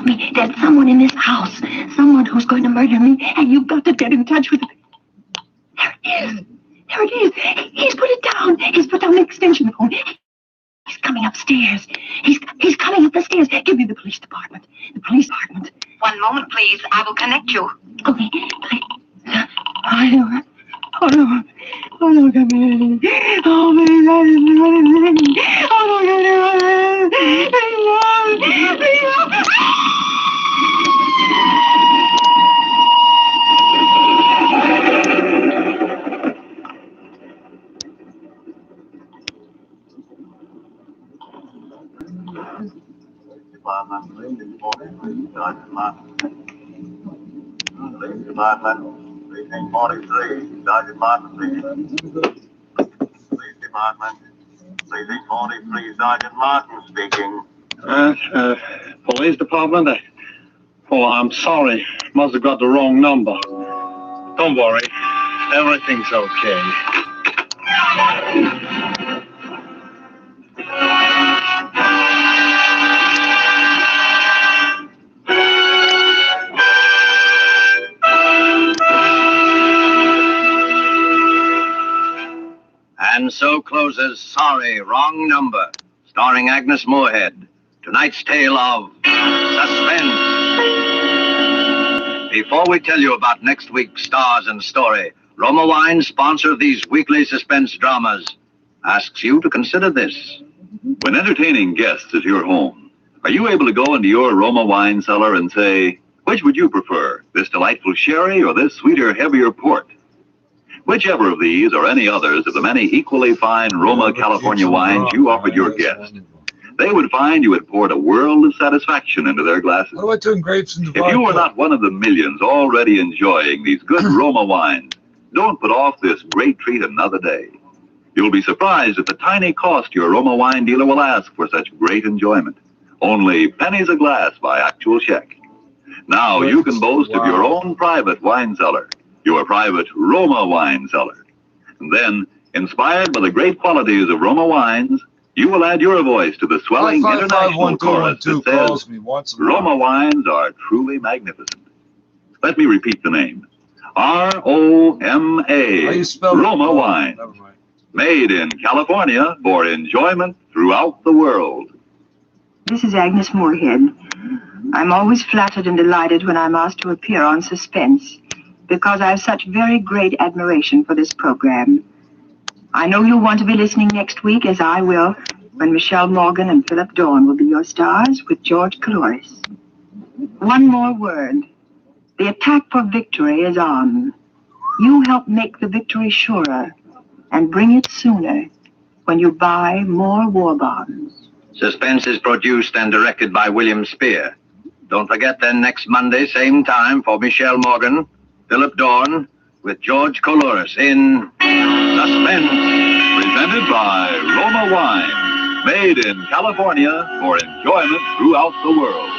told me there's someone in this house, someone who's going to murder me, and you've got to get in touch with him. There it is. There it is. He's put it down. He's put down the extension phone. He's coming upstairs. He's coming up the stairs. Give me the police department. The police department. One moment, please. I will connect you. Okay, please. I know. Oh, no. Oh, no, come in. Oh, please, I didn't do anything. Oh, no, come in. Police Department, Precinct 43, Sergeant Martin speaking. Police Department, Precinct 43, Sergeant Martin speaking. Police Department? Oh, I'm sorry. Must have got the wrong number. Don't worry. Everything's okay. And so closes Sorry, Wrong Number, starring Agnes Moorehead. Tonight's tale of suspense. Before we tell you about next week's stars and story, Roma Wine, sponsor of these weekly suspense dramas, asks you to consider this. When entertaining guests at your home, are you able to go into your Roma wine cellar and say, which would you prefer, this delightful sherry or this sweeter, heavier port? Whichever of these or any others of the many equally fine Roma California wines you offered your guests, they would find you had poured a world of satisfaction into their glasses. What about doing grapes and If you were not one of the millions already enjoying these good Roma wines, don't put off this great treat another day. You'll be surprised at the tiny cost your Roma wine dealer will ask for such great enjoyment. Only pennies a glass by actual check. Now you can boast of your own private wine cellar, your private Roma wine cellar. And then, inspired by the great qualities of Roma wines, you will add your voice to the swelling international chorus that says, Roma wines are truly magnificent. Let me repeat the name. R-O-M-A, Roma wine. Made in California for enjoyment throughout the world. This is Agnes Moorehead. I'm always flattered and delighted when I'm asked to appear on Suspense, because I have such very great admiration for this program. I know you'll want to be listening next week, as I will, when Michelle Morgan and Philip Dawn will be your stars with George Coulouris. One more word. The attack for victory is on. You help make the victory surer and bring it sooner when you buy more war bonds. Suspense is produced and directed by William Spear. Don't forget then next Monday, same time, for Michelle Morgan, Philip Dawn, with George Coulouris in Suspense. Presented by Roma Wine. Made in California for enjoyment throughout the world.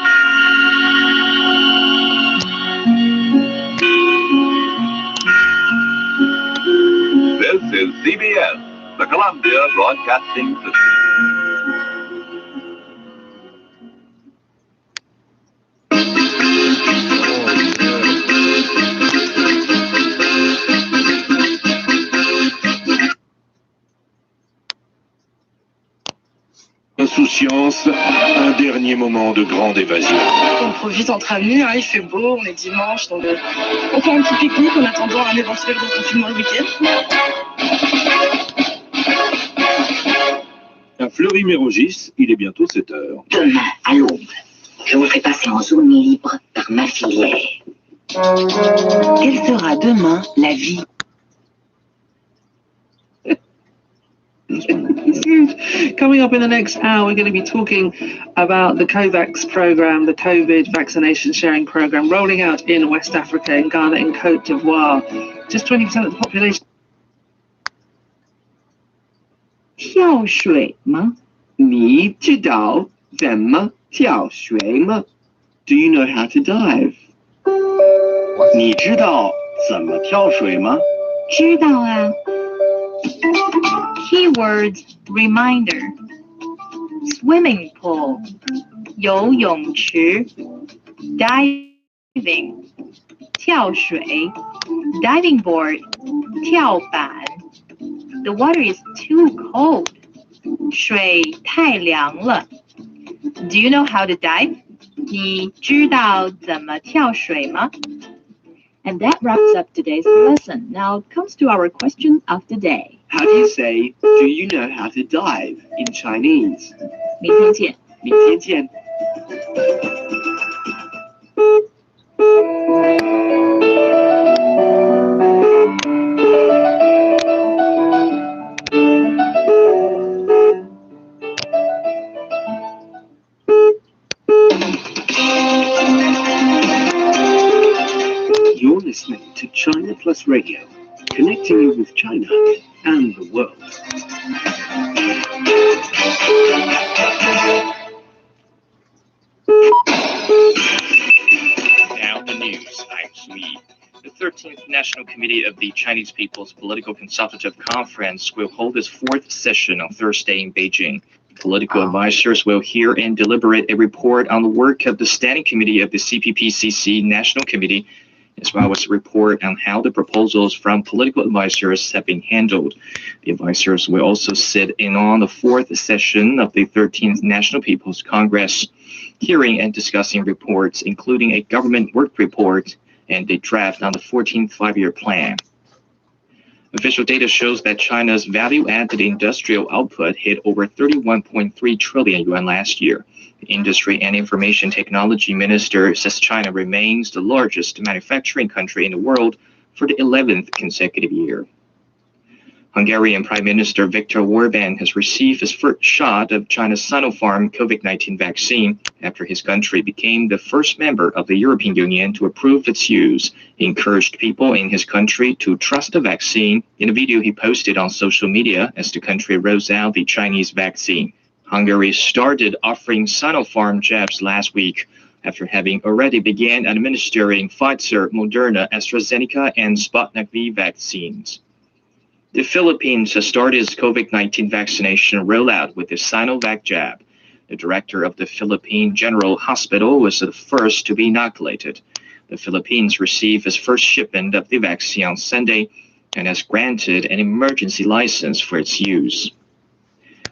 This is CBS, the Columbia Broadcasting System. Insouciance, un dernier moment de grande évasion. On profite entre amis, hein, il fait beau, on est dimanche, donc on fait un petit pique-nique en attendant un éventuel reconfinement le week-end. À Fleury-Mérogis, il est bientôt 7 heures. Demain, à l'aube, je vous ferai passer en zone libre par ma filière. Quelle sera demain la vie? Coming up in the next hour, we're going to be talking about the COVAX program, the COVID vaccination sharing program, rolling out in West Africa, in Ghana, in Côte d'Ivoire. Just 20% of the population. 跳水吗？你知道怎么跳水吗？ Do you know how to dive? 你知道怎么跳水吗？知道啊。Keywords reminder. Swimming pool. 游泳池 diving 跳水 diving board 跳板 The water is too cold 水太凉了 Do you know how to dive? 你知道怎么跳水吗 And that wraps up today's lesson. Now it comes to our question of the day. How do you say, do you know how to dive in Chinese? 明天见。明天见。You're listening to China Plus Radio, connecting you with China and the world. Now the news. I'm Sui. The 13th National Committee of the Chinese People's Political Consultative Conference will hold its 4th session on Thursday in Beijing. Political advisors will hear and deliberate a report on the work of the Standing Committee of the CPPCC National Committee, as well as a report on how the proposals from political advisors have been handled. The advisors will also sit in on the 4th session of the 13th National People's Congress, hearing and discussing reports, including a government work report and a draft on the 14th five-year plan. Official data shows that China's value-added industrial output hit over 31.3 trillion yuan last year. The Industry and Information Technology Minister says China remains the largest manufacturing country in the world for the 11th consecutive year. Hungarian Prime Minister Viktor Orbán has received his first shot of China's Sinopharm COVID-19 vaccine after his country became the first member of the European Union to approve its use. He encouraged people in his country to trust the vaccine in a video he posted on social media as the country rolls out the Chinese vaccine. Hungary started offering Sinopharm jabs last week after having already began administering Pfizer, Moderna, AstraZeneca, and Sputnik V vaccines. The Philippines has started its COVID-19 vaccination rollout with the Sinovac jab. The director of the Philippine General Hospital was the first to be inoculated. The Philippines received its first shipment of the vaccine on Sunday and has granted an emergency license for its use.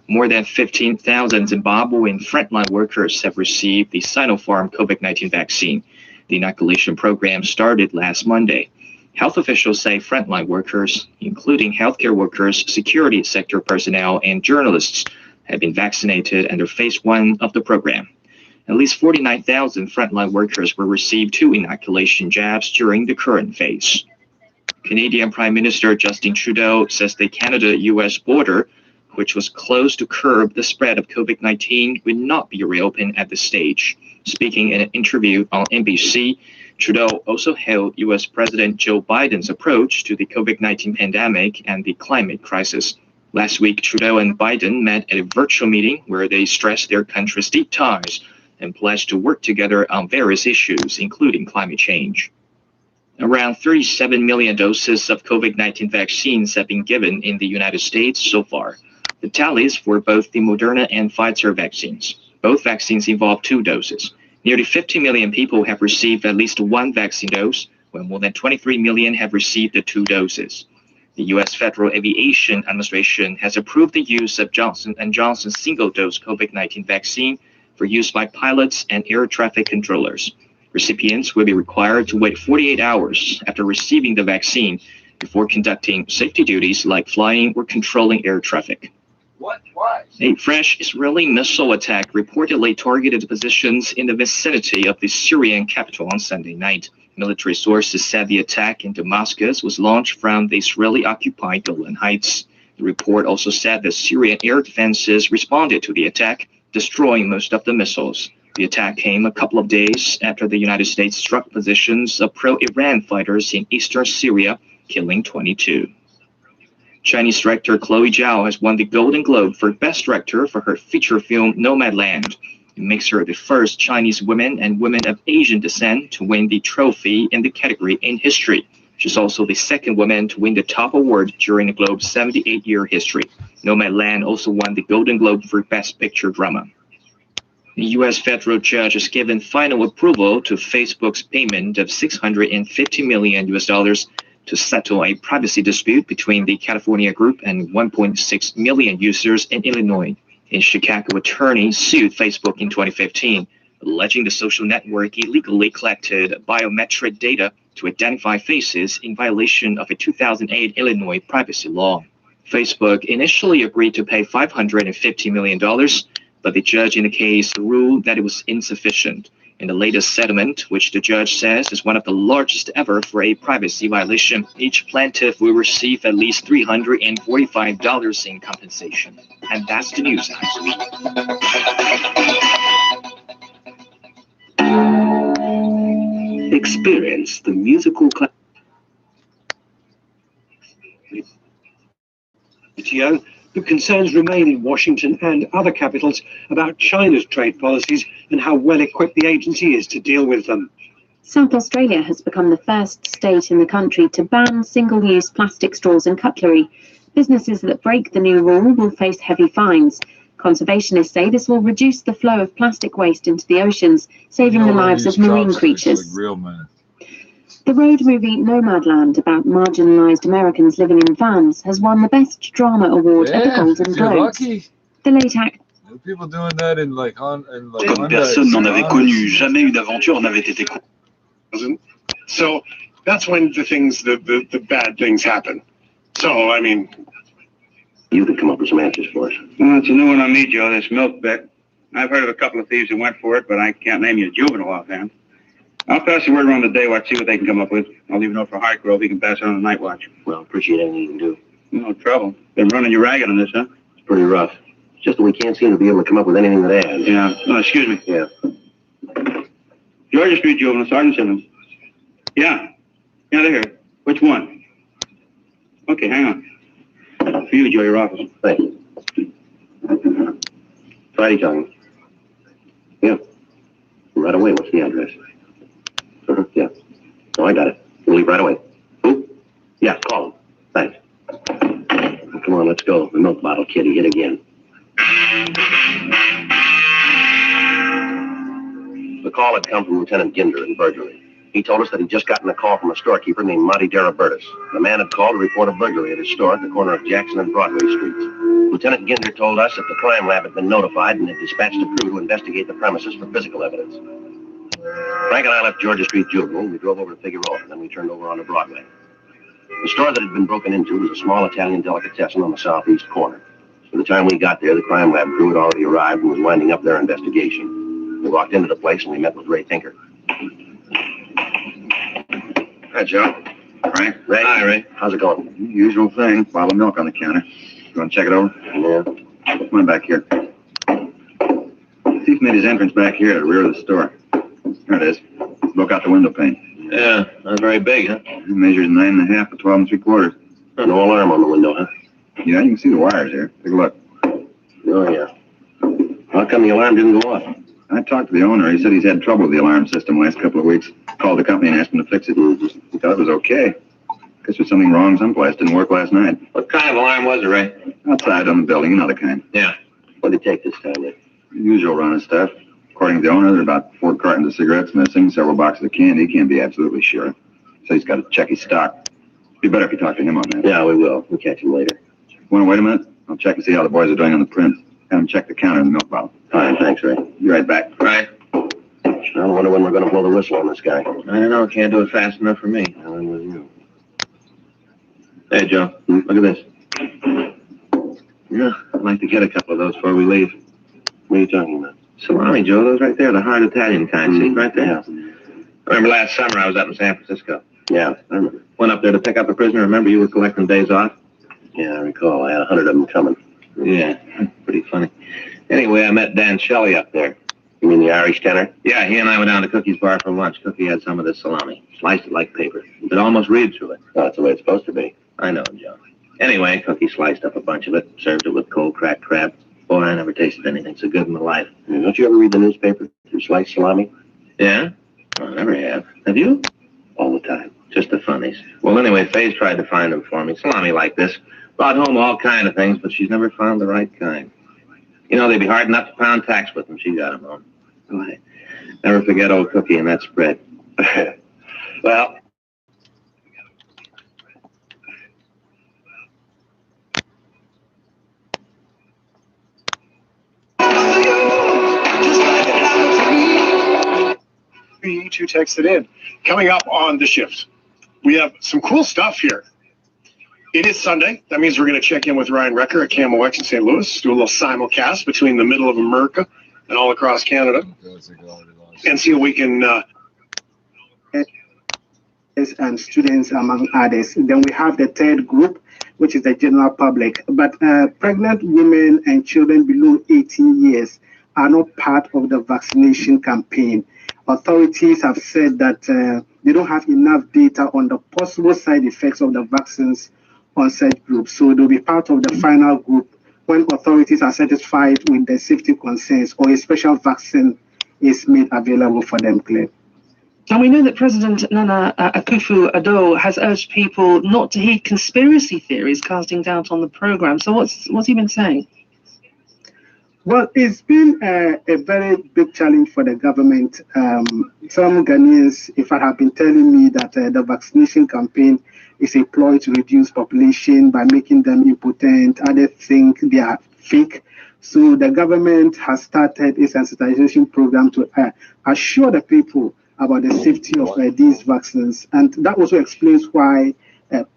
More than 15,000 Zimbabwean frontline workers have received the Sinopharm COVID-19 vaccine. The inoculation program started last Monday. Health officials say frontline workers, including healthcare workers, security sector personnel, and journalists, have been vaccinated under phase 1 of the program. At least 49,000 frontline workers will receive 2 inoculation jabs during the current phase. Canadian Prime Minister Justin Trudeau says the Canada-US border, which was closed to curb the spread of COVID-19, will not be reopened at this stage. Speaking in an interview on NBC, Trudeau also hailed U.S. President Joe Biden's approach to the COVID-19 pandemic and the climate crisis. Last week, Trudeau and Biden met at a virtual meeting where they stressed their country's deep ties and pledged to work together on various issues, including climate change. Around 37 million doses of COVID-19 vaccines have been given in the United States so far. The tallies for both the Moderna and Pfizer vaccines. Both vaccines involve 2 doses. Nearly 50 million people have received at least 1 vaccine dose, while more than 23 million have received the 2 doses. The U.S. Federal Aviation Administration has approved the use of Johnson & Johnson's single-dose COVID-19 vaccine for use by pilots and air traffic controllers. Recipients will be required to wait 48 hours after receiving the vaccine before conducting safety duties like flying or controlling air traffic. A French Israeli missile attack reportedly targeted positions in the vicinity of the Syrian capital on Sunday night. Military sources said the attack in Damascus was launched from the Israeli-occupied Golan Heights. The report also said that Syrian air defenses responded to the attack, destroying most of the missiles. The attack came a couple of days after the United States struck positions of pro-Iran fighters in eastern Syria, killing 22. Chinese director Chloe Zhao has won the Golden Globe for Best Director for her feature film Nomadland. It makes her the first Chinese woman and women of Asian descent to win the trophy in the category in history. She's also the second woman to win the top award during the Globe's 78-year history. Nomadland also won the Golden Globe for Best Picture Drama. The U.S. federal judge has given final approval to Facebook's payment of $650 million to settle a privacy dispute between the California group and 1.6 million users in Illinois. A Chicago attorney sued Facebook in 2015, alleging the social network illegally collected biometric data to identify faces in violation of a 2008 Illinois privacy law. Facebook initially agreed to pay $550 million, but the judge in the case ruled that it was insufficient. In the latest settlement, which the judge says is one of the largest ever for a privacy violation, each plaintiff will receive at least $345 in compensation. And that's the news this week. Experience the musical WTO, but concerns remain in Washington and other capitals about China's trade policies and how well equipped the agency is to deal with them. South Australia has become the first state in the country to ban single-use plastic straws and cutlery. Businesses that break the new rule will face heavy fines. Conservationists say this will reduce the flow of plastic waste into the oceans, saving the lives of marine creatures. The road movie Nomadland, about marginalised Americans living in vans, has won the Best Drama Award at the Golden Globes. The late act. People doing that in like Comme personne n'en avait connu, jamais une aventure n'avait été. So that's when the bad things happen. So, I mean, you can come up with some answers for us. Well, it's a new one on me, Joe, this milk bet. I've heard of a couple of thieves who went for it, but I can't name you a juvenile offhand. I'll pass the word around the day watch, see what they can come up with. I'll leave a note for Hartgrove. He can pass it on the night watch. Well, appreciate anything you can do. No trouble. Been running you ragged on this, huh? It's pretty rough. It's just that we can't seem to be able to come up with anything that adds. Yeah. Oh, excuse me. Yeah. Georgia Street Juvenile, Sergeant Simmons. Yeah. Yeah, they're here. Which one? Okay, hang on. For you, Joe, your office. Thank you. Friday talking. Yeah. Right away. What's the address? Yeah. Oh, I got it. We'll leave right away. Who? Yeah, call him. Thanks. Well, come on, let's go. The milk bottle kitty hit again. The call had come from Lieutenant Ginder in burglary. He told us that he'd just gotten a call from a storekeeper named Monty Darabertis. The man had called to report a burglary at his store at the corner of Jackson and Broadway Streets. Lieutenant Ginder told us that the crime lab had been notified and had dispatched a crew to investigate the premises for physical evidence. Frank and I left Georgia Street Juvenile. We drove over to Figueroa, and then we turned over onto Broadway. The store that had been broken into was a small Italian delicatessen on the southeast corner. By the time we got there, the crime lab crew had already arrived and was winding up their investigation. We walked into the place and we met with Ray Tinker. Hi, Joe. Frank. Ray? Hi, Ray. How's it going? Usual thing. Bottle of milk on the counter. You want to check it over? Yeah. Come on back here. The thief made his entrance back here at the rear of the store. There it is. Broke out the window pane. Yeah, not very big, huh? It measures 9.5 by 12 3/4. No alarm on the window, huh? Yeah, you can see the wires here. Take a look. Oh, yeah. How come the alarm didn't go off? I talked to the owner. He said he's had trouble with the alarm system the last couple of weeks. Called the company and asked them to fix it. He thought it was okay. Guess there's something wrong someplace. Didn't work last night. What kind of alarm was it, Ray? Outside on the building, you know the kind. Yeah. What did he take this time, Ray? Usual run of stuff. According to the owner, there are about 4 cartons of cigarettes missing, several boxes of candy. He can't be absolutely sure. So he's got to check his stock. Be better if you talk to him on that. Yeah, we will. We'll catch him later. Want to wait a minute? I'll check and see how the boys are doing on the print. Have them check the counter and the milk bottle. Fine, thanks, Ray. Be right back. Right. I wonder when we're going to blow the whistle on this guy. I don't know. Can't do it fast enough for me. I'm with you. Hey, Joe. Look at this. Yeah, I'd like to get a couple of those before we leave. What are you talking about? Salami, Joe. Those right there, the hard Italian kind. See, right there. Yeah. I remember last summer I was up in San Francisco. Yeah, I remember. Went up there to pick up a prisoner. Remember you were collecting days off? Yeah, I recall. I had 100 of them coming. Yeah, pretty funny. Anyway, I met Dan Shelley up there. You mean the Irish tenor? Yeah, he and I went down to Cookie's bar for lunch. Cookie had some of this salami. Sliced it like paper. You could almost read through it. Oh, that's the way it's supposed to be. I know, Joe. Anyway, Cookie sliced up a bunch of it, served it with cold cracked crab. Boy, I never tasted anything so good in my life. Don't you ever read the newspaper through sliced salami? Yeah? Oh, I never have. Have you? All the time. Just the funnies. Well, anyway, Faye's tried to find them for me. Salami like this. Brought home all kind of things, but she's never found the right kind. You know, they'd be hard enough to pound tax with them. She got them home. Go ahead. Never forget old Cookie and that spread. Well, you two texted in. Coming up on The Shift, we have some cool stuff here. It is Sunday. That means we're going to check in with Ryan Recker at KMOX in St. Louis, do a little simulcast between the middle of America and all across Canada, and see what we can... and students, among others. Then we have the third group, which is the general public. But pregnant women and children below 18 years are not part of the vaccination campaign. Authorities have said that they don't have enough data on the possible side effects of the vaccines on such groups. So they'll be part of the final group when authorities are satisfied with the safety concerns or a special vaccine is made available for them, Claire. And we know that President Nana Akufo-Addo has urged people not to heed conspiracy theories casting doubt on the program. So what's he been saying? Well, it's been a very big challenge for the government. Some Ghanaians, in fact, have been telling me that the vaccination campaign is a ploy to reduce population by making them impotent. Others think they are fake. So the government has started a sensitization program to assure the people about the safety of these vaccines. And that also explains why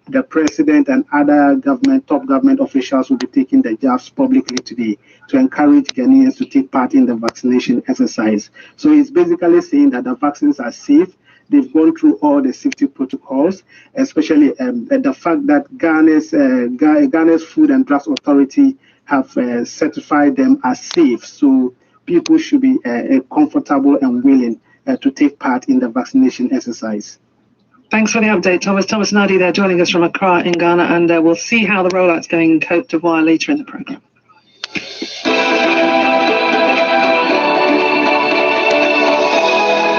the president and other top government officials will be taking the jabs publicly today to encourage Ghanaians to take part in the vaccination exercise. So he's basically saying that the vaccines are safe. They've gone through all the safety protocols, especially the fact that Ghana's Food and Drugs Authority have certified them as safe. So people should be comfortable and willing to take part in the vaccination exercise. Thanks for the update, Thomas. Thomas Nadi there joining us from Accra in Ghana, and we'll see how the rollout's going in Côte d'Ivoire later in the programme.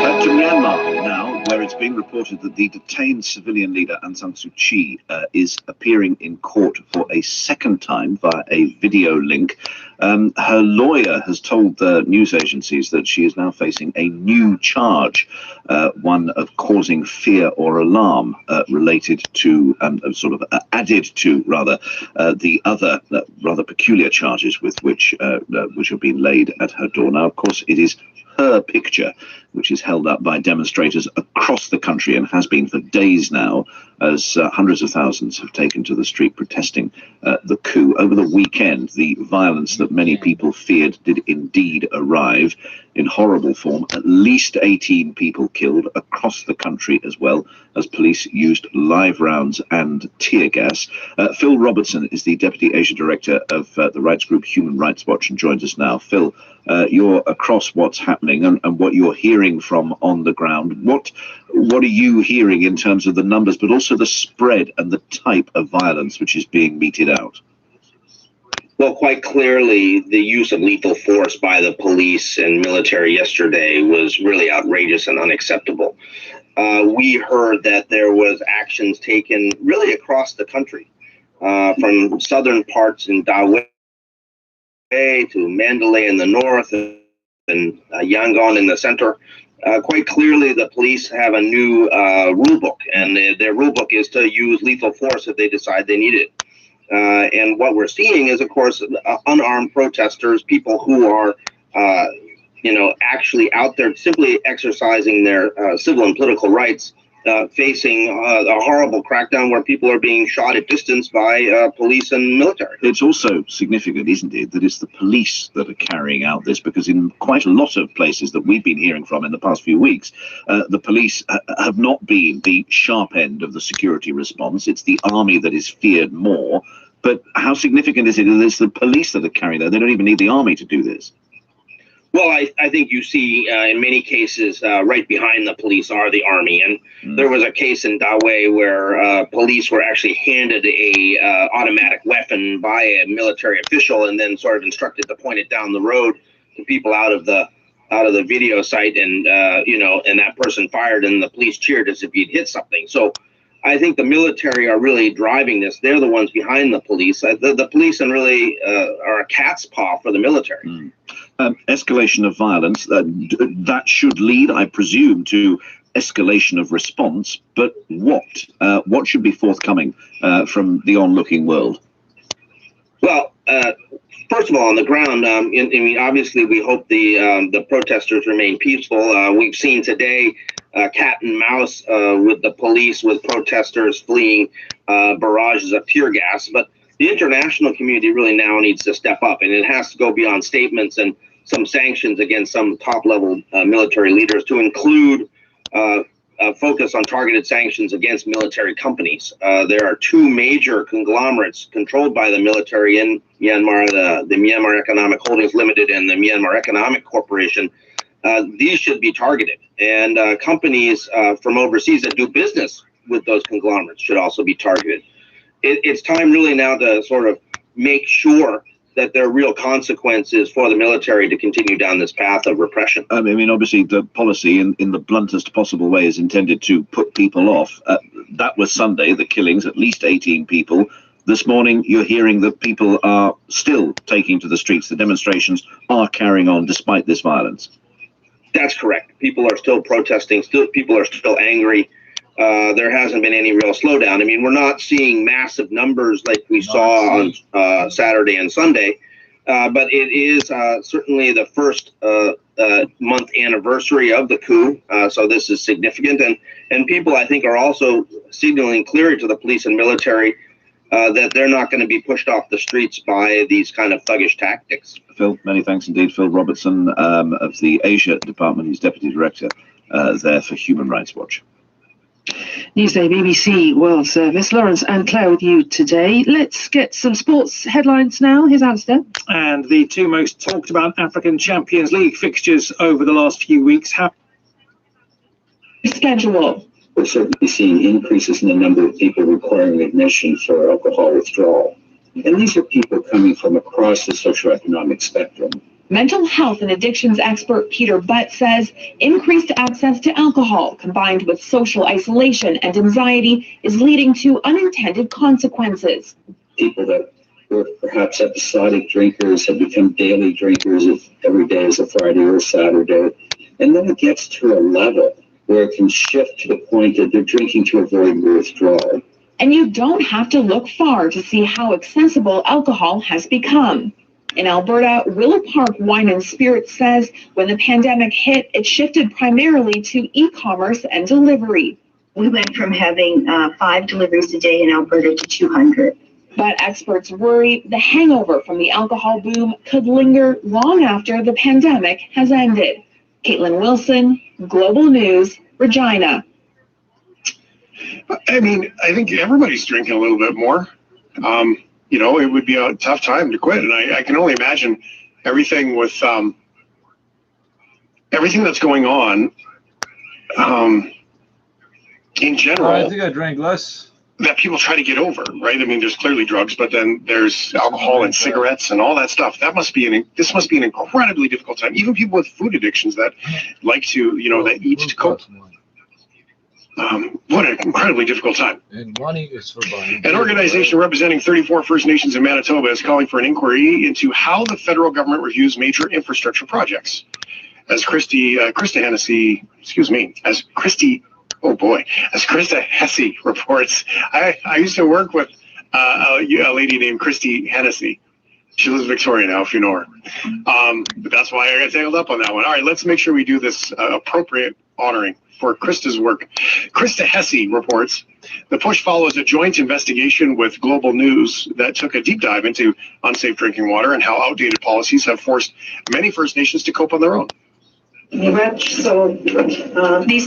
Back to Myanmar now, where it's been reported that the detained civilian leader Aung San Suu Kyi is appearing in court for a second time via a video link. Her lawyer has told the news agencies that she is now facing a new charge, one of causing fear or alarm related to, added to, rather, the other rather peculiar charges with which have been laid at her door. Now, of course, it is her picture which is held up by demonstrators across the country and has been for days now, as hundreds of thousands have taken to the street protesting the coup. Over the weekend, the violence that many people feared did indeed arrive in horrible form. At least 18 people killed across the country, as well as police used live rounds and tear gas. Phil Robertson is the Deputy Asia Director of the rights group Human Rights Watch and joins us now. Phil, you're across what's happening and what you're hearing from on the ground. What are you hearing in terms of the numbers, but also the spread and the type of violence which is being meted out? Well, quite clearly, the use of lethal force by the police and military yesterday was really outrageous and unacceptable. We heard that there was actions taken really across the country, from southern parts in Dawei to Mandalay in the north and Yangon in the center. Quite clearly, the police have a new rule book, and their rule book is to use lethal force if they decide they need it. And what we're seeing is, of course, unarmed protesters, people who are, actually out there simply exercising their civil and political rights, facing a horrible crackdown where people are being shot at distance by police and military. It's also significant, isn't it, that it's the police that are carrying out this, because in quite a lot of places that we've been hearing from in the past few weeks, the police have not been the sharp end of the security response. It's the army that is feared more. But how significant is it that it's the police that are carrying that? They don't even need the army to do this. Well, I think you see in many cases right behind the police are the army. And there was a case in Dawei where police were actually handed a automatic weapon by a military official and then sort of instructed to point it down the road to people out of the video site. And, and that person fired and the police cheered as if he'd hit something. So I think the military are really driving this. They're the ones behind the police. The police and really are a cat's paw for the military. Escalation of violence, that should lead, I presume, to escalation of response. But what should be forthcoming from the onlooking world? Well, first of all, on the ground, I mean, obviously, we hope the protesters remain peaceful. We've seen today cat and mouse with the police, with protesters fleeing barrages of tear gas. But the international community really now needs to step up, and it has to go beyond statements and some sanctions against some top-level military leaders, to include focus on targeted sanctions against military companies. There are two major conglomerates controlled by the military in Myanmar, the Myanmar Economic Holdings Limited and the Myanmar Economic Corporation. These should be targeted, and companies from overseas that do business with those conglomerates should also be targeted. It's time really now to sort of make sure that there are real consequences for the military to continue down this path of repression. I mean, obviously, the policy in the bluntest possible way is intended to put people off. That was Sunday, the killings, at least 18 people. This morning, you're hearing that people are still taking to the streets. The demonstrations are carrying on despite this violence. That's correct. People are still protesting. People are still angry. There hasn't been any real slowdown. I mean, we're not seeing massive numbers like we saw on Saturday and Sunday, but it is certainly the first month anniversary of the coup. So this is significant, and people, I think, are also signaling clearly to the police and military that they're not going to be pushed off the streets by these kind of thuggish tactics. Phil, many thanks indeed. Phil Robertson of the Asia Department. He's Deputy Director there for Human Rights Watch. Newsday BBC World Service. Lawrence and Claire with you today. Let's get some sports headlines now. Here's Alistair. And the two most talked about African Champions League fixtures over the last few weeks have schedule. We're certainly seeing increases in the number of people requiring admission for alcohol withdrawal. And these are people coming from across the socioeconomic spectrum. Mental health and addictions expert Peter Butt says increased access to alcohol combined with social isolation and anxiety is leading to unintended consequences. People that were perhaps episodic drinkers have become daily drinkers if every day is a Friday or a Saturday. And then it gets to a level where it can shift to the point that they're drinking to avoid withdrawal. And you don't have to look far to see how accessible alcohol has become. In Alberta, Willow Park Wine and Spirits says when the pandemic hit, it shifted primarily to e-commerce and delivery. We went from having 5 deliveries a day in Alberta to 200. But experts worry the hangover from the alcohol boom could linger long after the pandemic has ended. Caitlin Wilson, Global News, Regina. I mean, I think everybody's drinking a little bit more. You know, it would be a tough time to quit. And I can only imagine everything with everything that's going on in general. I think I drank less. That people try to get over, right? I mean, there's clearly drugs, but then there's alcohol and cigarettes and all that stuff. This must be an incredibly difficult time. Even people with food addictions that like to, you know, that eat to cope. What an incredibly difficult time. And money is for buying. An organization representing 34 First Nations in Manitoba is calling for an inquiry into how the federal government reviews major infrastructure projects. As Krista Hesse reports, I used to work with a lady named Christy Hennessy. She lives in Victoria now, if you know her. But that's why I got tangled up on that one. All right, let's make sure we do this appropriate honoring for Krista's work. Krista Hesse reports, the push follows a joint investigation with Global News that took a deep dive into unsafe drinking water and how outdated policies have forced many First Nations to cope on their own. The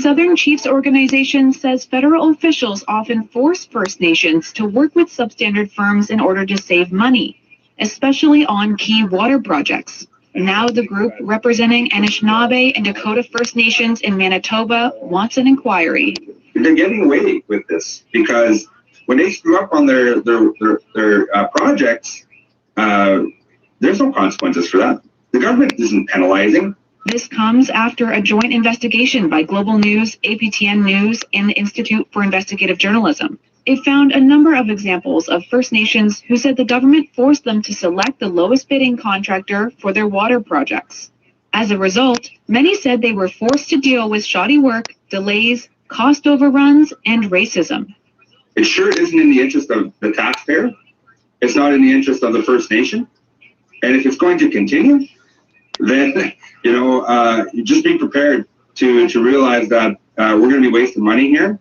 Southern Chiefs organization says federal officials often force First Nations to work with substandard firms in order to save money, especially on key water projects. Now the group representing Anishinaabe and Dakota First Nations in Manitoba wants an inquiry. They're getting away with this because when they screw up on their projects, there's no consequences for that. The government isn't penalizing. This comes after a joint investigation by Global News, APTN News, and the Institute for Investigative Journalism. It found a number of examples of First Nations who said the government forced them to select the lowest bidding contractor for their water projects. As a result, many said they were forced to deal with shoddy work, delays, cost overruns, and racism. It sure isn't in the interest of the taxpayer. It's not in the interest of the First Nation. And if it's going to continue, then, you just be prepared to realize that we're going to be wasting money here.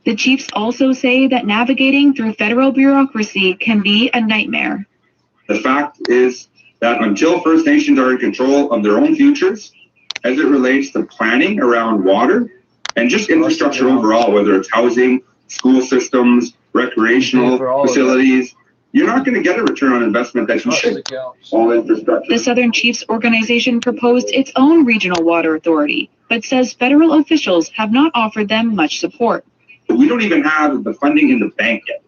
The chiefs also say that navigating through federal bureaucracy can be a nightmare. The fact is that until First Nations are in control of their own futures, as it relates to planning around water and just infrastructure overall, whether it's housing, school systems, recreational facilities, you're not going to get a return on investment that you should. All infrastructure. The Southern Chiefs organization proposed its own regional water authority, but says federal officials have not offered them much support. We don't even have the funding in the bank yet.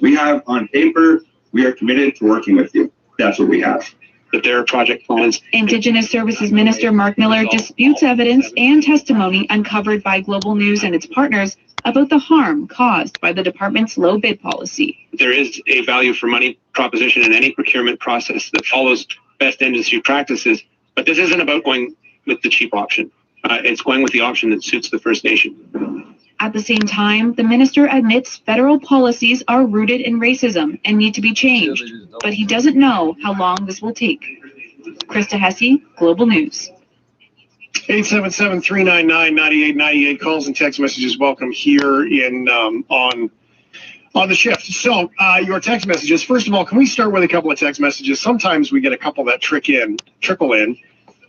We have on paper, we are committed to working with you. That's what we have. That there are project plans. Indigenous Services Minister Mark Miller disputes evidence and testimony uncovered by Global News and its partners about the harm caused by the department's low bid policy. There is a value for money proposition in any procurement process that follows best industry practices, but this isn't about going with the cheap option. It's going with the option that suits the First Nation. At the same time, the minister admits federal policies are rooted in racism and need to be changed, but he doesn't know how long this will take. Krista Hesse, Global News. 877-399-9898 calls and text messages welcome here in on the shift. So your text messages, first of all, can we start with a couple of text messages? Sometimes we get a couple that trickle in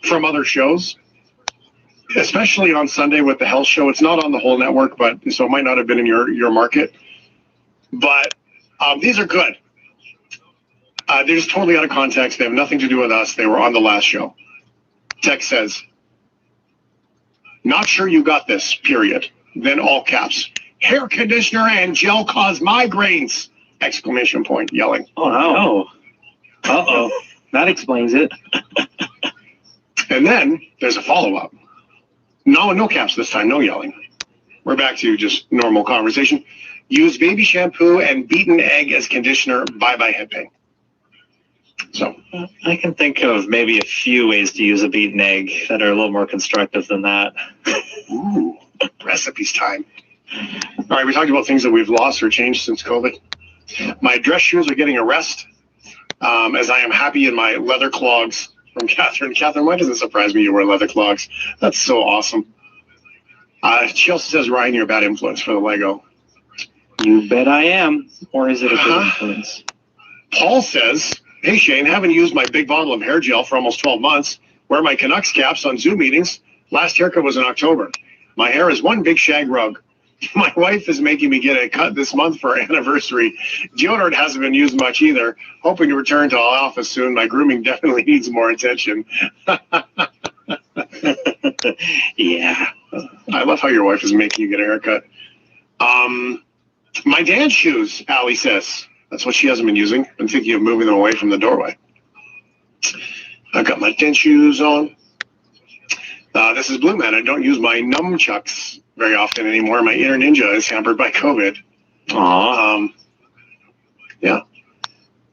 from other shows, especially on Sunday with the health show. It's not on the whole network, but so it might not have been in your market. But these are good. They're just totally out of context. They have nothing to do with us. They were on the last show. Text says, "Not sure you got this, period." Then all caps. "Hair conditioner and gel cause migraines!" Exclamation point, yelling. Oh, no. Uh-oh. That explains it. And then there's a follow-up. No caps this time, no yelling. We're back to just normal conversation. "Use baby shampoo and beaten egg as conditioner. Bye-bye head pain." So I can think of maybe a few ways to use a beaten egg that are a little more constructive than that. Ooh, recipes time. All right, we talked about things that we've lost or changed since COVID. My dress shoes are getting a rest, as I am happy in my leather clogs from Catherine. Catherine, why does it surprise me you wear leather clogs? That's so awesome. She also says, "Ryan, you're a bad influence for the Lego." You bet I am. Or is it a good influence? Paul says, "Hey, Shane, haven't used my big bottle of hair gel for almost 12 months. Wear my Canucks caps on Zoom meetings. Last haircut was in October. My hair is one big shag rug. My wife is making me get a cut this month for our anniversary. Deodorant hasn't been used much either. Hoping to return to our office soon. My grooming definitely needs more attention." Yeah. I love how your wife is making you get a haircut. My dance shoes, Allie says. That's what she hasn't been using. I'm thinking of moving them away from the doorway. I've got my dance shoes on. This is Blue Man. I don't use my nunchucks very often anymore. My inner ninja is hampered by COVID. Aww. Yeah.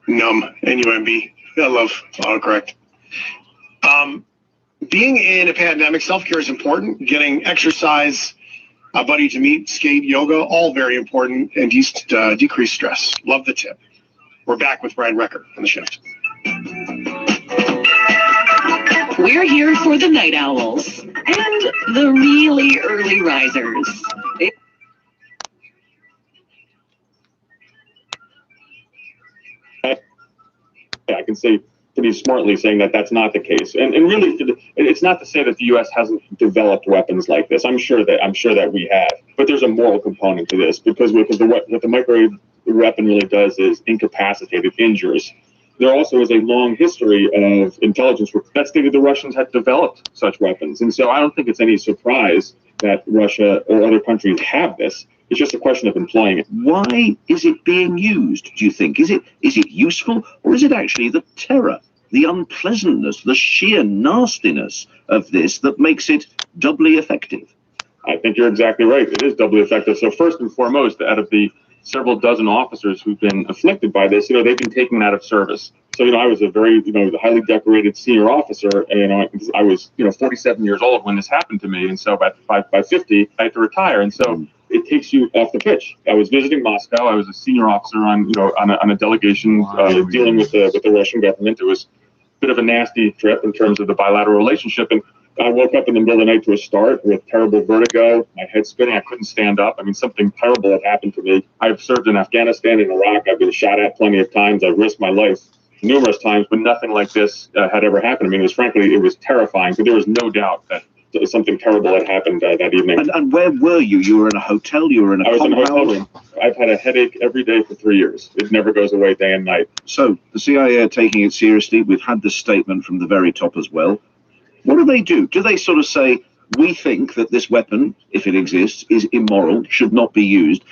Numb. N-U-M-B. I love autocorrect. Being in a pandemic, self-care is important. Getting exercise, a buddy to meet, skate, yoga, all very important, and decrease stress. Love the tip. We're back with Brian Recker on the shift. We're here for the night owls and the really early risers. I can say pretty smartly saying that that's not the case, and really it's not to say that the U.S. hasn't developed weapons like this. I'm sure that we have, but there's a moral component to this because what the microwave weapon really does is incapacitate, it injures. There also is a long history of intelligence that stated the Russians had developed such weapons, and so I don't think it's any surprise that Russia or other countries have this. It's just a question of employing it. Why is it being used, do you think? Is it useful, or is it actually the terror the unpleasantness, the sheer nastiness of this that makes it doubly effective? I think you're exactly right. It is doubly effective. So first and foremost, out of the several dozen officers who've been afflicted by this, they've been taken out of service. So, I was a very, highly decorated senior officer, and I was, 47 years old when this happened to me. And so by 50, I had to retire. And so it takes you off the pitch. I was visiting Moscow. I was a senior officer on a delegation dealing with the Russian government. It was a bit of a nasty trip in terms of the bilateral relationship. And I woke up in the middle of the night to a start with terrible vertigo, my head spinning. I couldn't stand up. Something terrible had happened to me. I've served in Afghanistan and Iraq. I've been shot at plenty of times. I've risked my life numerous times, but nothing like this had ever happened. It was terrifying, but there was no doubt that something terrible had happened that evening. And where were you? You were in a hotel? You were in a I was compound? in a hotel room. I've had a headache every day for 3 years. It never goes away day and night. So the CIA are taking it seriously. We've had the statement from the very top as well. What do they do? Do they sort of say, we think that this weapon, if it exists, is immoral, should not be used?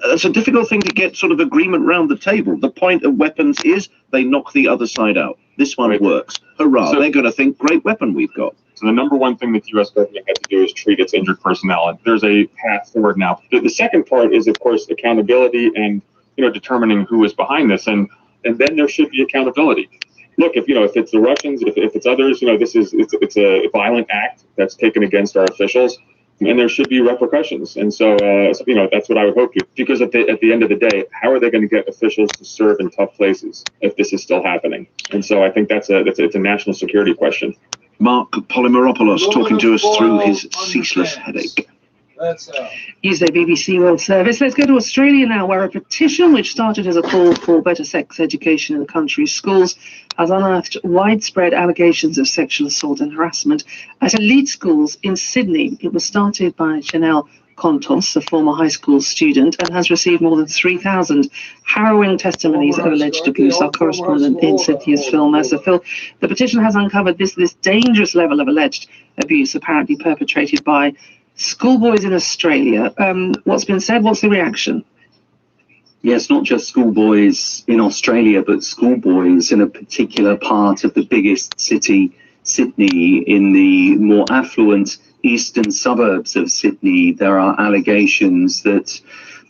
That's a difficult thing to get sort of agreement round the table. The point of weapons is they knock the other side out. This one works. Hurrah. So they're going to think, great weapon we've got. So the number one thing that the U.S. government had to do is treat its injured personnel. And there's a path forward now. The second part is, of course, accountability and, determining who is behind this. And then there should be accountability. Look, if it's the Russians, if it's others, it's a violent act that's taken against our officials, and there should be repercussions. And so, that's what I would hope to. Because at the end of the day, how are they going to get officials to serve in tough places if this is still happening? And so I think it's a national security question. Mark Polymeropoulos talking to us through his ceaseless headache. Tuesday, BBC World Service. Let's go to Australia now, where a petition which started as a call for better sex education in the country's schools has unearthed widespread allegations of sexual assault and harassment at elite schools in Sydney. It was started by Chanel Contos, a former high school student, and has received more than 3,000 harrowing testimonies of alleged abuse. Our correspondent in Sydney is Phil Mercer. Phil, the petition has uncovered this dangerous level of alleged abuse apparently perpetrated by schoolboys in Australia. What's been said? What's the reaction? Yes, not just schoolboys in Australia, but schoolboys in a particular part of the biggest city, Sydney, in the more affluent eastern suburbs of Sydney. There are allegations that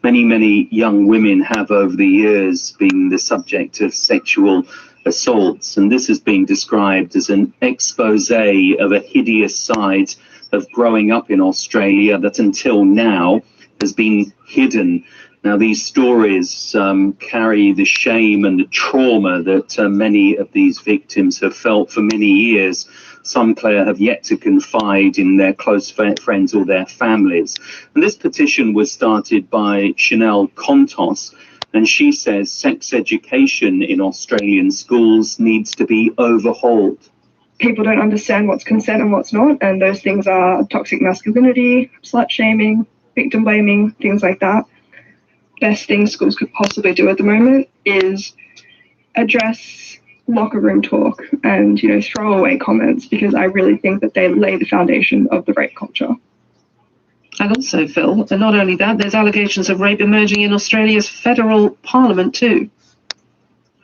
many young women have over the years been the subject of sexual assaults. And this has been described as an expose of a hideous side of growing up in Australia that until now has been hidden. Now, these stories carry the shame and the trauma that many of these victims have felt for many years. Some, Claire, have yet to confide in their close friends or their families. And this petition was started by Chanel Contos, and she says sex education in Australian schools needs to be overhauled. People don't understand what's consent and what's not, and those things are toxic masculinity, slut shaming, victim blaming, things like that. Best thing schools could possibly do at the moment is address locker room talk and, throwaway comments, because I really think that they lay the foundation of the rape culture. And also, Phil, and not only that, there's allegations of rape emerging in Australia's federal parliament too.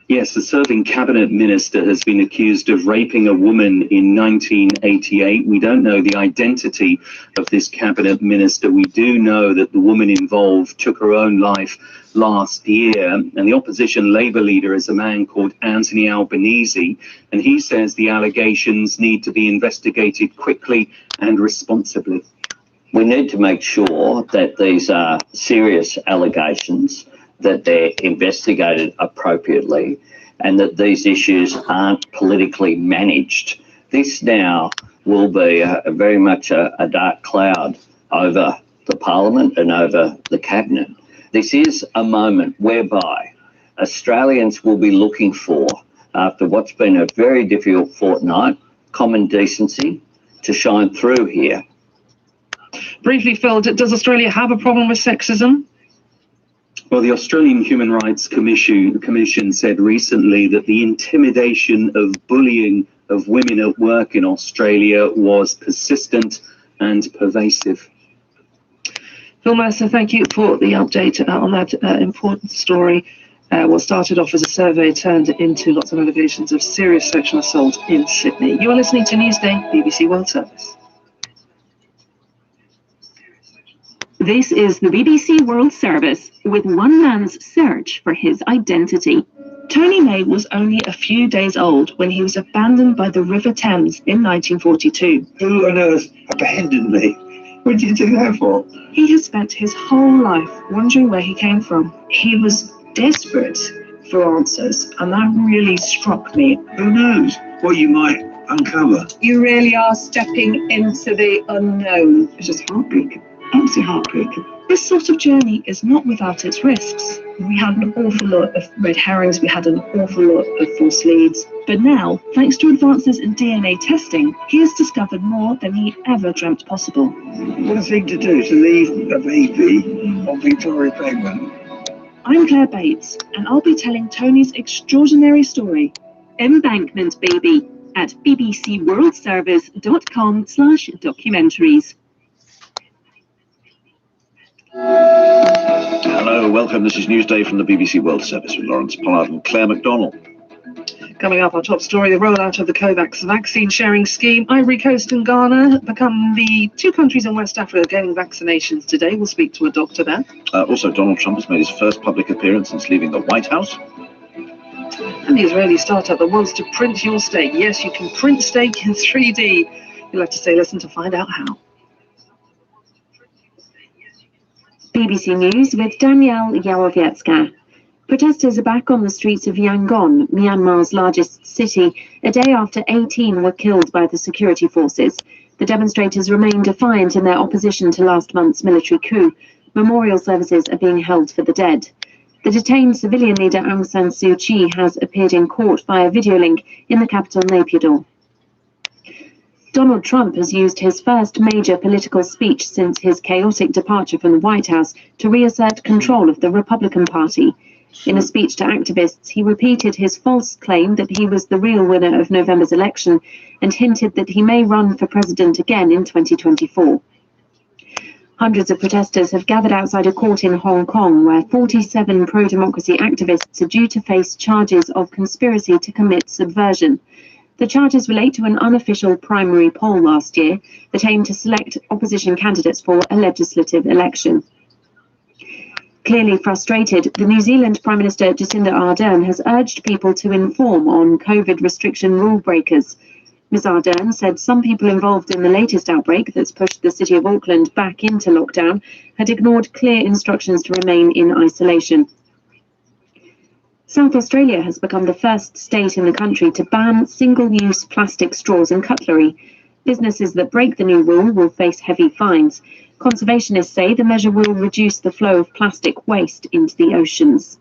Yes, a serving cabinet minister has been accused of raping a woman in 1988. We don't know the identity of this cabinet minister. We do know that the woman involved took her own life last year. And the opposition Labour leader is a man called Anthony Albanese. And he says the allegations need to be investigated quickly and responsibly. We need to make sure that these are serious allegations, that they're investigated appropriately, and that these issues aren't politically managed. This now will be very much a dark cloud over the Parliament and over the Cabinet. This is a moment whereby Australians will be looking for, after what's been a very difficult fortnight, common decency to shine through here. Briefly, Phil, does Australia have a problem with sexism? Well, the Australian Human Rights Commission said recently that the intimidation of bullying of women at work in Australia was persistent and pervasive. Phil Mercer, thank you for the update on that important story. What started off as a survey turned into lots of allegations of serious sexual assault in Sydney. You are listening to Newsday, BBC World Service. This is the BBC World Service with one man's search for his identity. Tony May was only a few days old when he was abandoned by the River Thames in 1942. Who on earth abandoned me? What did you do that for? He has spent his whole life wondering where he came from. He was desperate for answers, and that really struck me. Who knows what you might uncover? You really are stepping into the unknown. It's just heartbreaking. Absolutely heartbreaking. This sort of journey is not without its risks. We had an awful lot of red herrings, we had an awful lot of false leads. But now, thanks to advances in DNA testing, he has discovered more than he ever dreamt possible. What a thing to do, to leave a baby on Victoria Pavement. I'm Claire Bates, and I'll be telling Tony's extraordinary story. Embankment Baby at bbcworldservice.com/documentaries. Hello, welcome. This is Newsday from the BBC World Service with Lawrence Pollard and Claire McDonald. Coming up, our top story, the rollout of the COVAX vaccine sharing scheme. Ivory Coast and Ghana become the two countries in West Africa getting vaccinations today. We'll speak to a doctor there. Also, Donald Trump has made his first public appearance since leaving the White House. And the Israeli startup that wants to print your steak. Yes, you can print steak in 3D. You'll have to stay listen to find out how. BBC News with Danielle Yawowiecka. Protesters are back on the streets of Yangon, Myanmar's largest city, a day after 18 were killed by the security forces. The demonstrators remain defiant in their opposition to last month's military coup. Memorial services are being held for the dead. The detained civilian leader Aung San Suu Kyi has appeared in court via video link in the capital Naypyidaw. Donald Trump has used his first major political speech since his chaotic departure from the White House to reassert control of the Republican Party. In a speech to activists, he repeated his false claim that he was the real winner of November's election and hinted that he may run for president again in 2024. Hundreds of protesters have gathered outside a court in Hong Kong, where 47 pro-democracy activists are due to face charges of conspiracy to commit subversion. The charges relate to an unofficial primary poll last year that aimed to select opposition candidates for a legislative election. Clearly frustrated, the New Zealand Prime Minister Jacinda Ardern has urged people to inform on COVID restriction rule breakers. Ms Ardern said some people involved in the latest outbreak that's pushed the City of Auckland back into lockdown had ignored clear instructions to remain in isolation. South Australia has become the first state in the country to ban single-use plastic straws and cutlery. Businesses that break the new rule will face heavy fines. Conservationists say the measure will reduce the flow of plastic waste into the oceans.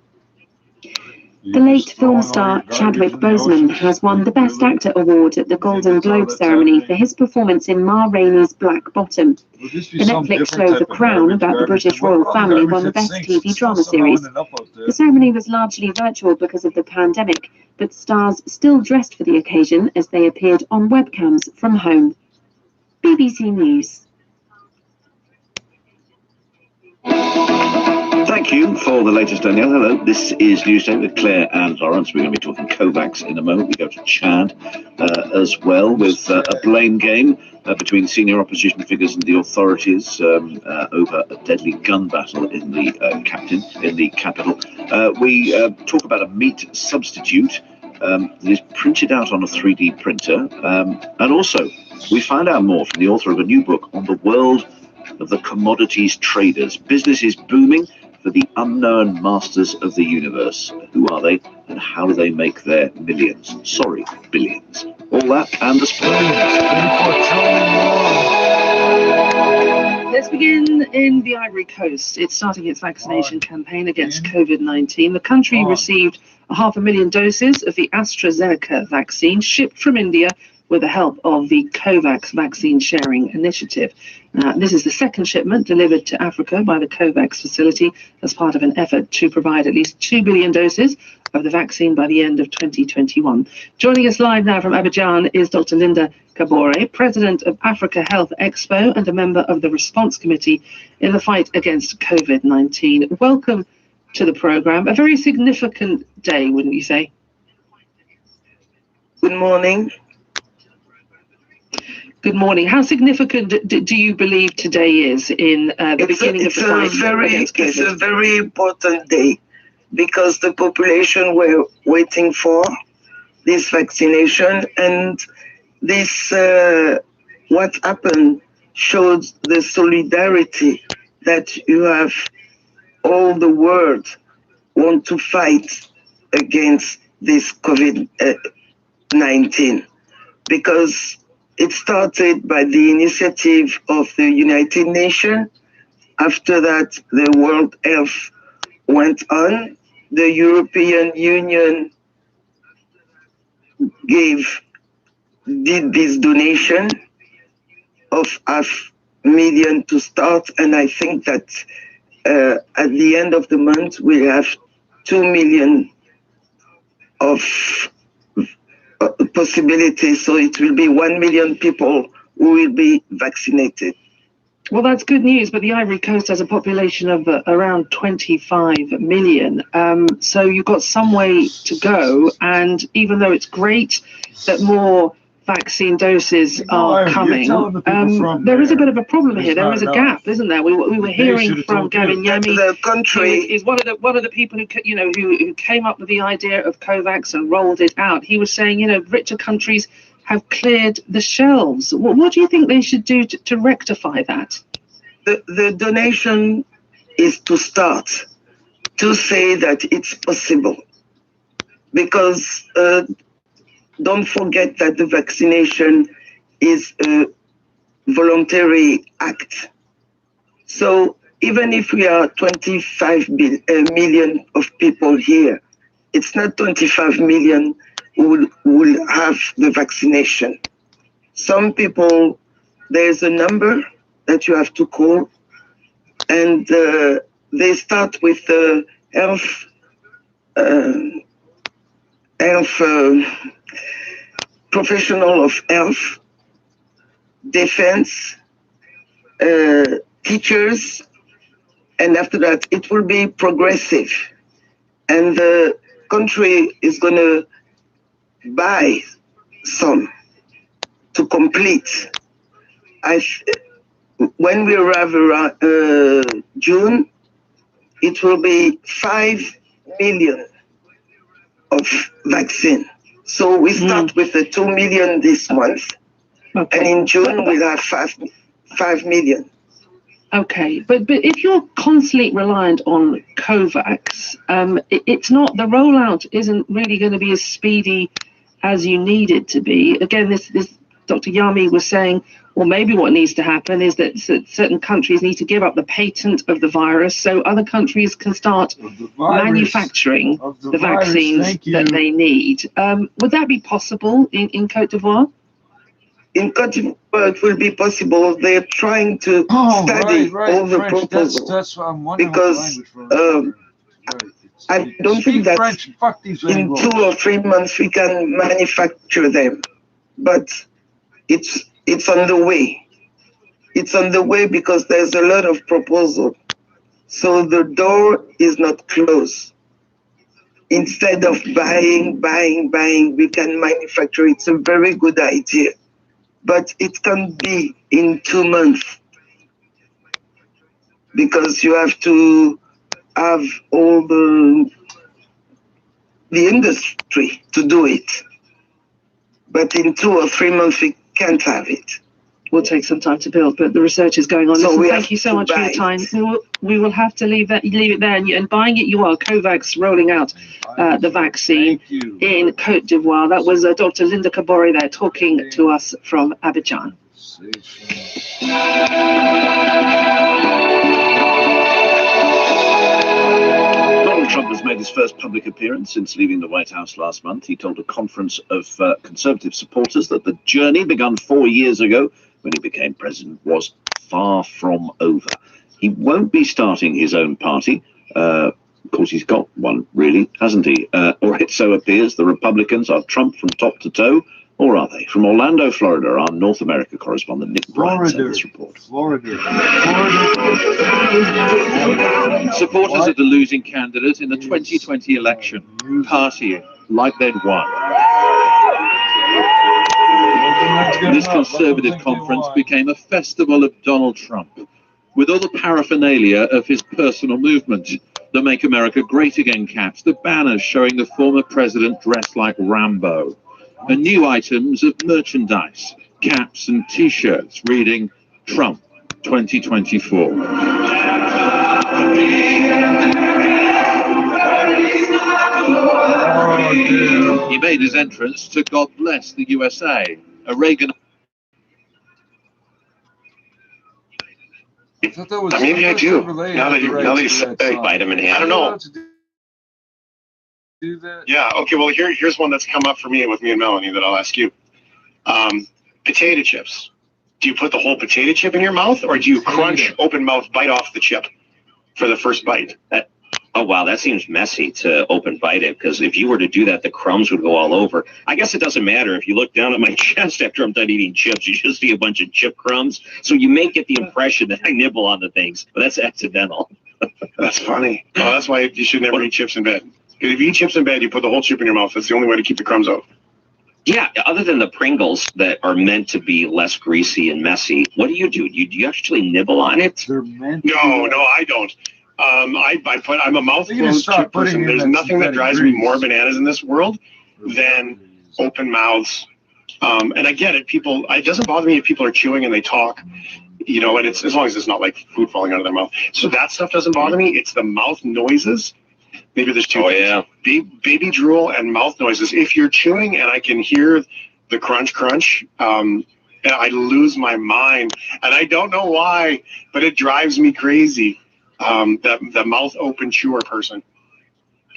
The late film star Chadwick Boseman has won the Best Actor award at the Golden Globe ceremony for his performance in Ma Rainey's Black Bottom. The Netflix show The Crown, about the British royal family, won the Best TV Drama Series. The ceremony was largely virtual because of the pandemic, but stars still dressed for the occasion as they appeared on webcams from home. BBC News. Thank you for the latest, Danielle. Hello, this is Newsday with Claire and Lawrence. We're going to be talking COVAX in a moment. We go to Chad as well with a blame game between senior opposition figures and the authorities over a deadly gun battle in the capital. We talk about a meat substitute that is printed out on a 3D printer. And also, we find out more from the author of a new book on the world of the commodities traders. Business is booming for the unknown masters of the universe. Who are they and how do they make their millions? Sorry, billions. All that and the sport. Let's begin in the Ivory Coast. It's starting its vaccination campaign against COVID-19. The country received 500,000 doses of the AstraZeneca vaccine shipped from India with the help of the COVAX vaccine sharing initiative. This is the second shipment delivered to Africa by the COVAX facility as part of an effort to provide at least 2 billion doses of the vaccine by the end of 2021. Joining us live now from Abidjan is Dr. Linda Kabore, President of Africa Health Expo and a member of the response committee in the fight against COVID-19. Welcome to the program. A very significant day, wouldn't you say? Good morning. Good morning. How significant do you believe today is in the beginning of the fight against COVID? It's a very important day because the population were waiting for this vaccination, and this what happened showed the solidarity that you have. All the world want to fight against this COVID-19 because it started by the initiative of the United Nations. After that, the World Health went on. The European Union did this donation of $500,000 to start, and I think that at the end of the month we'll have 2 million of possibilities, so it will be 1 million people who will be vaccinated. Well, that's good news, but the Ivory Coast has a population of around 25 million. So you've got some way to go. And even though it's great that more vaccine doses are coming, there is a bit of a problem here. There is a gap, isn't there? We were hearing from Gavin Yami, the country is one of the people who who came up with the idea of COVAX and rolled it out. He was saying, richer countries have cleared the shelves. What do you think they should do to rectify that? The donation is to start, to say that it's possible. Because don't forget that the vaccination is a voluntary act. So even if we are 25 million of people here, it's not 25 million who will have the vaccination. Some people, there's a number that you have to call, and they start with the health professional of health, defense, teachers, and after that it will be progressive. And the country is going to buy some to complete. When we arrive around June, it will be 5 million of vaccine. So we start with the 2 million this month, and in June we'll have 5 million. Okay, but if you're constantly reliant on COVAX, it's not, the rollout isn't really going to be as speedy as you need it to be. Again, this Dr. Yami was saying, or maybe what needs to happen is that certain countries need to give up the patent of the virus so other countries can start manufacturing the vaccines that they need. Would that be possible in Côte d'Ivoire? In Côte d'Ivoire, it will be possible. They're trying to study all the proposals. That's what I'm wondering. Because I don't think that in 2 or 3 months we can manufacture them. But it's on the way. It's on the way because there's a lot of proposal. So the door is not closed. Instead of buying, we can manufacture. It's a very good idea. But it can be in 2 months because you have to have all the industry to do it. But in 2 or 3 months, we can't have it. Will take some time to build, but the research is going on. So Listen, thank you so much for your time. We will have to leave it there. And buying it, you are. COVAX rolling out the vaccine in Côte d'Ivoire. That was Dr. Linda Kabore there talking to us from Abidjan. Donald Trump has made his first public appearance since leaving the White House last month. He told a conference of conservative supporters that the journey begun 4 years ago when he became president was far from over. He won't be starting his own party. Of course, he's got one, really, hasn't he? Or it so appears. The Republicans are Trump from top to toe. Or are they? From Orlando, Florida, our North America correspondent Nick Bryant sent this report. Florida. Supporters of the losing candidate in the 2020 election partying like they'd won. This conservative conference became a festival of Donald Trump, with all the paraphernalia of his personal movement. The Make America Great Again caps, the banners showing the former president dressed like Rambo, and new items of merchandise, caps and T-shirts reading Trump 2024. He made his entrance to God Bless the USA, a Reagan. Maybe I do. Now that you say vitamin I don't know. Yeah. Okay. Well, here's one that's come up for me with me and Melanie that I'll ask you. Potato chips. Do you put the whole potato chip in your mouth, or do you crunch, open mouth, bite off the chip for the first bite? Oh, wow, that seems messy to open bite it, because if you were to do that, the crumbs would go all over. I guess it doesn't matter. If you look down at my chest after I'm done eating chips, you just see a bunch of chip crumbs. So you may get the impression that I nibble on the things, but that's accidental. That's funny. Oh, that's why you should never eat chips in bed. Because if you eat chips in bed, you put the whole chip in your mouth. That's the only way to keep the crumbs out. Yeah, other than the Pringles that are meant to be less greasy and messy, what do? Do you actually nibble on it? No, I don't. I'm a mouth-closed chip person. There's nothing that drives me more bananas in this world than open mouths. And I get it. It doesn't bother me if people are chewing and they talk, and it's as long as it's not like food falling out of their mouth. So that stuff doesn't bother me. It's the mouth noises. Maybe there's two things. Yeah. Baby drool and mouth noises. If you're chewing and I can hear the crunch, I lose my mind. And I don't know why, but it drives me crazy. The mouth open chewer person.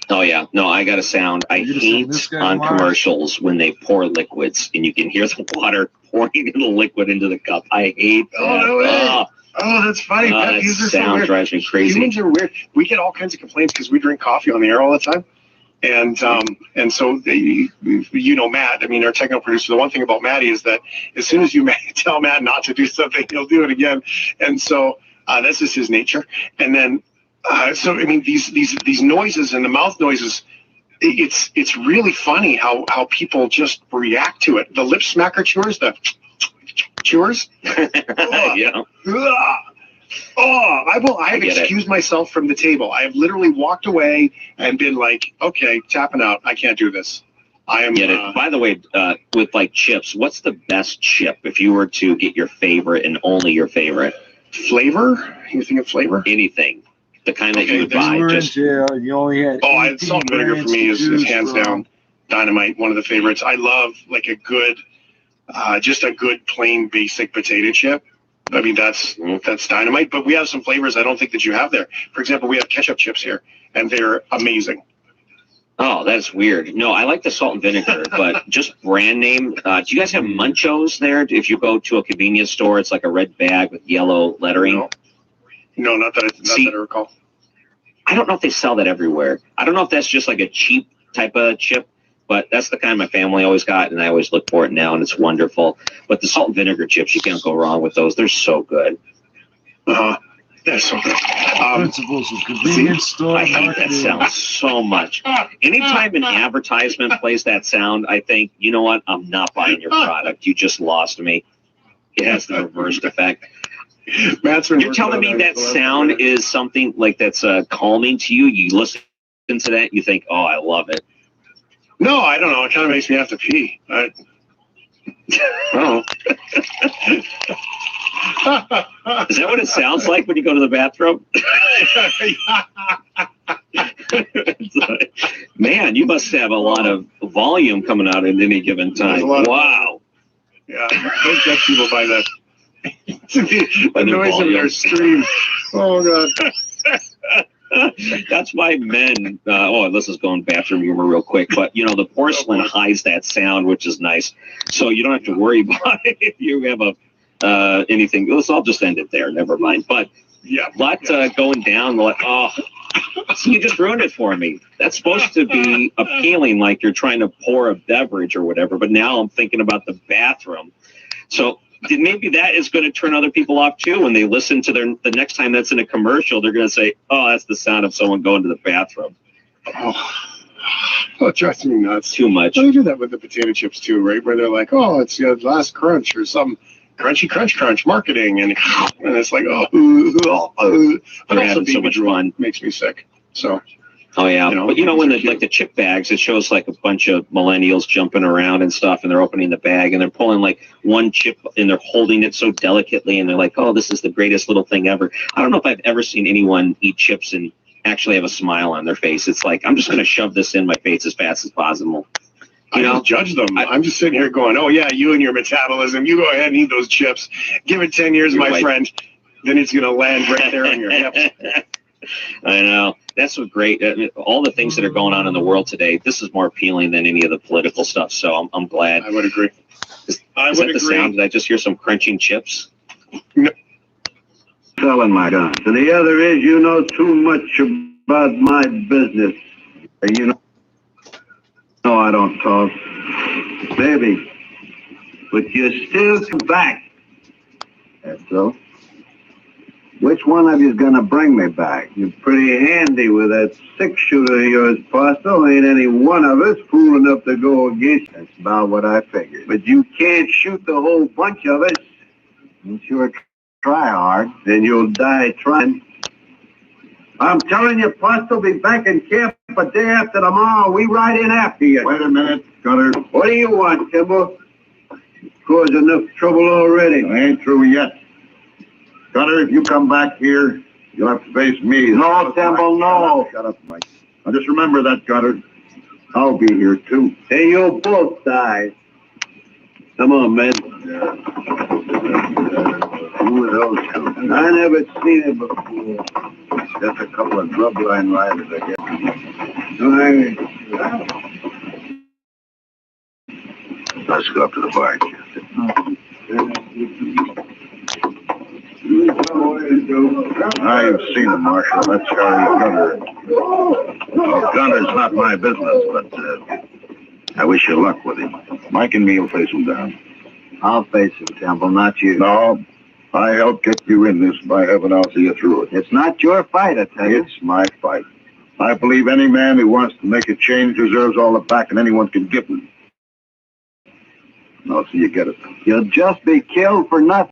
Oh yeah, no, I got a sound. I hate on commercials when they pour liquids and you can hear the water pouring the liquid into the cup. I hate that. Oh, no way. Oh, that's funny. That sound drives me crazy. Humans are weird. We get all kinds of complaints because we drink coffee on the air all the time. And so Matt, our technical producer, the one thing about Matty is that as soon as you tell Matt not to do something, he'll do it again. And so that's just his nature. And then, these noises and the mouth noises, it's really funny how people just react to it. The lip smacker chewers, the chewers. Yeah. I've excused myself from the table. I have literally walked away and been like, okay, tapping out. I can't do this. I am. By the way, with like chips, what's the best chip if you were to get your favorite and only your favorite? Flavor? You think of flavor? Anything. The kind that you would buy. You only had salt and vinegar for me is hands down dynamite. One of the favorites. I love like a good, just a good plain basic potato chip. That's dynamite. But we have some flavors I don't think that you have there. For example, we have ketchup chips here, and they're amazing. Oh, that's weird. No, I like the salt and vinegar, but just brand name. Do you guys have Munchos there? If you go to a convenience store, it's like a red bag with yellow lettering. No, not that I recall. I don't know if they sell that everywhere. I don't know if that's just like a cheap type of chip, but that's the kind my family always got, and I always look for it now, and it's wonderful. But the salt and vinegar chips, you can't go wrong with those. They're so good. They're so good. Principles of convenience store. I hate that sound so much. Anytime an advertisement plays that sound, I think, you know what? I'm not buying your product. You just lost me. It has the reversed effect. You're telling me that sound is something like that's calming to you? You listen to that, you think, oh, I love it. No, I don't know. It kind of makes me have to pee. Oh. Is that what it sounds like when you go to the bathroom? Man, you must have a lot of volume coming out at any given time. Wow. Yeah, don't judge people by the noise of their stream. Oh, God. That's why men, this is going bathroom humor real quick, but the porcelain hides that sound, which is nice. So you don't have to worry about it if you have anything. I'll just end it there. Never mind. But yeah, going down. So you just ruined it for me. That's supposed to be appealing, like you're trying to pour a beverage or whatever. But now I'm thinking about the bathroom. So maybe that is going to turn other people off too. When they listen to the next time that's in a commercial, they're going to say, "Oh, that's the sound of someone going to the bathroom." Oh, it drives me nuts. Too much. They do that with the potato chips too, right? Where they're like, "Oh, it's your last crunch" or some crunchy crunch marketing, and it's like, They're having so much fun. Makes me sick. So. Oh yeah, but when the chip bags, it shows like a bunch of millennials jumping around and stuff, and they're opening the bag and they're pulling like one chip and they're holding it so delicately, and they're like, "Oh, this is the greatest little thing ever." I don't know if I've ever seen anyone eat chips and actually have a smile on their face. It's like, I'm just going to shove this in my face as fast as possible. I don't judge them. I'm just sitting here going, "Oh yeah, you and your metabolism. You go ahead and eat those chips. Give it 10 years, my friend. Then it's going to land right there on your hips." I know. That's what great. All the things that are going on in the world today, this is more appealing than any of the political stuff. So I'm glad. I would agree. Is that the sound? Did I just hear some crunching chips? No. Selling my guns. And the other is, you know too much about my business. You know, no, I don't talk. Baby, but you still come back. That's so. Which one of you's gonna bring me back? You're pretty handy with that 6-shooter of yours, Postal. Ain't any one of us fool enough to go against. That's about what I figured. But you can't shoot the whole bunch of us. You sure try hard, then you'll die trying. I'm telling you, Postal, be back in camp a day after tomorrow. We ride in after you. Wait a minute, Gunner. What do you want, Kimball? Caused enough trouble already. I ain't through yet. Gunner, if you come back here, you'll have to face me. No, Temple, no. Shut up, Mike. Now just remember that, Gunner. I'll be here, too. Hey, you'll both die. Come on, men. Who are those two? I never seen it before. Just a couple of grub line riders, I guess. Let's go up to the bar. I've seen him, Marshal. That's Charlie Gunner. Well, Gunner's not my business, but I wish you luck with him. Mike and me will face him down. I'll face him, Temple, not you. No, I helped get you in this. By heaven, I'll see you through it. It's not your fight, I tell you. It's my fight. I believe any man who wants to make a change deserves all the backing anyone can give him. I'll see you get it. You'll just be killed for nothing.